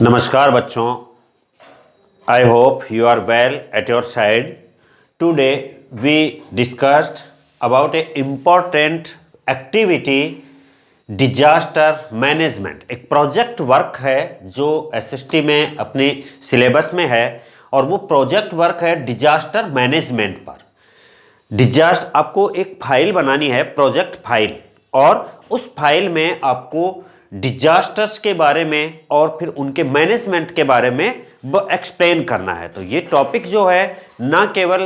नमस्कार बच्चों, I hope you are well at your side. Today we discussed about a important activity, disaster management. एक project work है जो SST में अपने सिलेबस में है और वो प्रोजेक्ट वर्क है डिजास्टर मैनेजमेंट पर. डिजास्टर आपको एक फाइल बनानी है, प्रोजेक्ट फाइल, और उस फाइल में आपको डिजास्टर्स के बारे में और फिर उनके मैनेजमेंट के बारे में एक्सप्लेन करना है. तो ये टॉपिक जो है ना केवल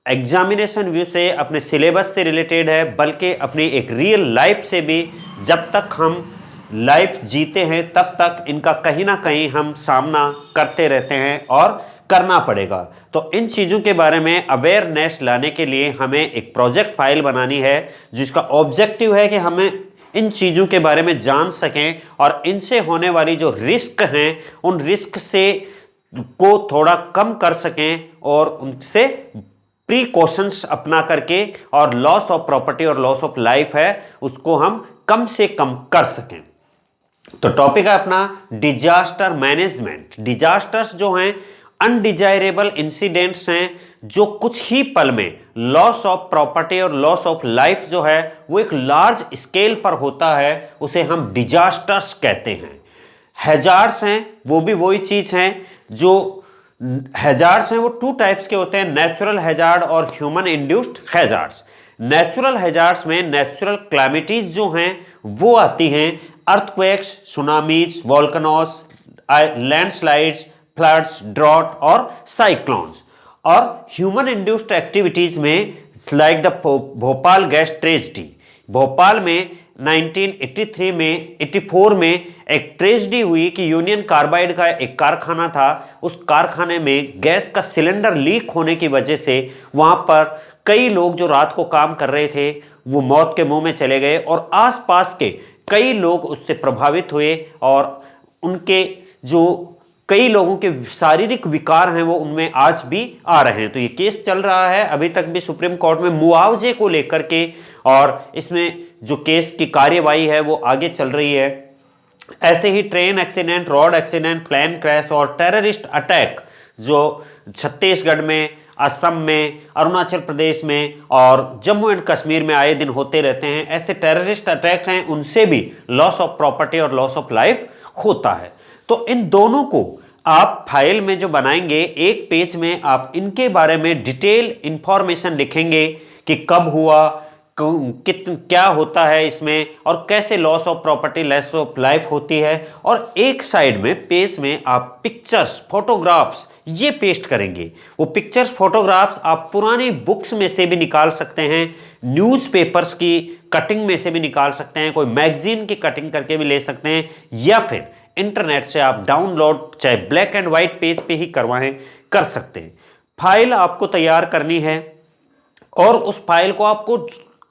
एग्जामिनेशन व्यू से अपने सिलेबस से रिलेटेड है बल्कि अपनी एक रियल लाइफ से भी. जब तक हम लाइफ जीते हैं तब तक इनका कहीं ना कहीं हम सामना करते रहते हैं और करना पड़ेगा. तो इन चीज़ों के बारे में अवेयरनेस लाने के लिए हमें एक प्रोजेक्ट फाइल बनानी है जिसका ऑब्जेक्टिव है कि हमें इन चीज़ों के बारे में जान सकें और इनसे होने वाली जो रिस्क हैं उन रिस्क से को थोड़ा कम कर सकें और उनसे प्रीकॉशंस अपना करके और लॉस ऑफ प्रॉपर्टी और लॉस ऑफ लाइफ है उसको हम कम से कम कर सकें. तो टॉपिक है अपना डिजास्टर मैनेजमेंट. डिजास्टर्स जो हैं अनडिजायरेबल इंसिडेंट्स हैं जो कुछ ही पल में लॉस ऑफ प्रॉपर्टी और लॉस ऑफ लाइफ जो है वो एक लार्ज स्केल पर होता है, उसे हम डिजास्टर्स कहते हैं. हैजार्ड्स हैं वो भी वही चीज़ हैं. जो हैजार्ड्स हैं वो टू टाइप्स के होते हैं, नेचुरल हैजार्ड और human induced hazards. Natural hazards में नेचुरल क्लैमिटीज जो हैं वो आती हैं, earthquakes, tsunamis, volcanoes, landslides, floods, drought और साइक्लोन्स. और ह्यूमन इंड्यूस्ड एक्टिविटीज में like the Bhopal gas tragedy. Bhopal में 1983 में 84 में एक ट्रेजिडी हुई कि यूनियन कार्बाइड का एक कारखाना था. उस कारखाने में गैस का सिलेंडर लीक होने की वजह से वहाँ पर कई लोग जो रात को काम कर रहे थे वो मौत के मुंह में चले गए और आसपास के कई लोग उससे प्रभावित हुए और उनके जो कई लोगों के शारीरिक विकार हैं वो उनमें आज भी आ रहे हैं. तो ये केस चल रहा है अभी तक भी सुप्रीम कोर्ट में मुआवजे को लेकर के, और इसमें जो केस की कार्यवाही है वो आगे चल रही है. ऐसे ही train accident, road accident, plane crash और टेररिस्ट अटैक जो छत्तीसगढ़ में, असम में, अरुणाचल प्रदेश में और जम्मू एंड कश्मीर में आए दिन होते रहते हैं. ऐसे टेररिस्ट अटैक हैं उनसे भी लॉस ऑफ प्रॉपर्टी और लॉस ऑफ लाइफ होता है. तो इन दोनों को आप फाइल में जो बनाएंगे एक पेज में आप इनके बारे में डिटेल इंफॉर्मेशन लिखेंगे कि कब हुआ, क्या होता है इसमें और कैसे loss of property, loss of life होती है. और एक साइड में पेज में आप पिक्चर्स, फोटोग्राफ्स ये पेस्ट करेंगे. वो पिक्चर्स, फोटोग्राफ्स आप पुरानी बुक्स में से भी निकाल सकते हैं, न्यूज़पेपर्स की कटिंग में से भी निकाल सकते हैं, कोई मैगजीन की कटिंग करके भी ले सकते हैं, या फिर इंटरनेट से आप डाउनलोड चाहे ब्लैक एंड व्हाइट पेज पे ही करवाएं कर सकते हैं. फाइल आपको तैयार करनी है और उस फाइल को आपको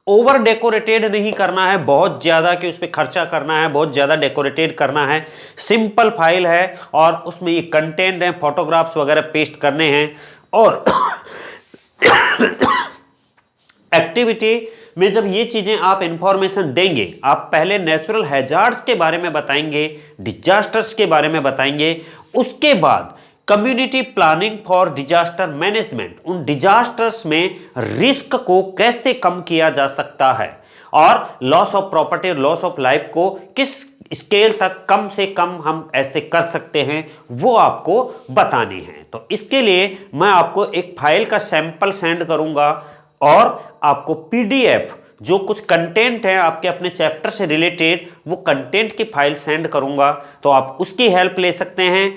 ओवर डेकोरेटेड नहीं करना है बहुत ज़्यादा कि उस पर खर्चा करना है, बहुत ज़्यादा डेकोरेटेड करना है. सिंपल फाइल है और उसमें ये कंटेंट है, फोटोग्राफ्स वगैरह पेस्ट करने हैं. और एक्टिविटी में जब ये चीज़ें आप इंफॉर्मेशन देंगे, आप पहले नेचुरल हैजार्ड्स के बारे में बताएंगे, डिजास्टर्स के बारे में बताएंगे, उसके बाद community planning for disaster management, उन डिजास्टर्स में रिस्क को कैसे कम किया जा सकता है और लॉस ऑफ प्रॉपर्टी और लॉस ऑफ लाइफ को किस स्केल तक कम से कम हम ऐसे कर सकते हैं वो आपको बतानी है. तो इसके लिए मैं आपको एक फाइल का सैंपल सेंड करूंगा और आपको पीडीएफ जो कुछ कंटेंट है आपके अपने चैप्टर से रिलेटेड वो कंटेंट की फाइल सेंड करूंगा. तो आप उसकी हेल्प ले सकते हैं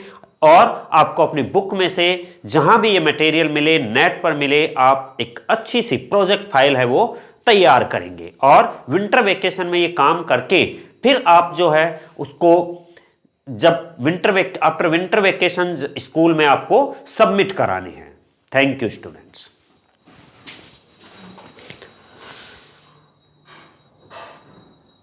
और आपको अपनी बुक में से जहां भी ये मटेरियल मिले, नेट पर मिले, आप एक अच्छी सी प्रोजेक्ट फाइल है वो तैयार करेंगे और विंटर वेकेशन में ये काम करके फिर आप जो है उसको जब आफ्टर विंटर वेकेशन स्कूल में आपको सबमिट करानी है. Thank you students.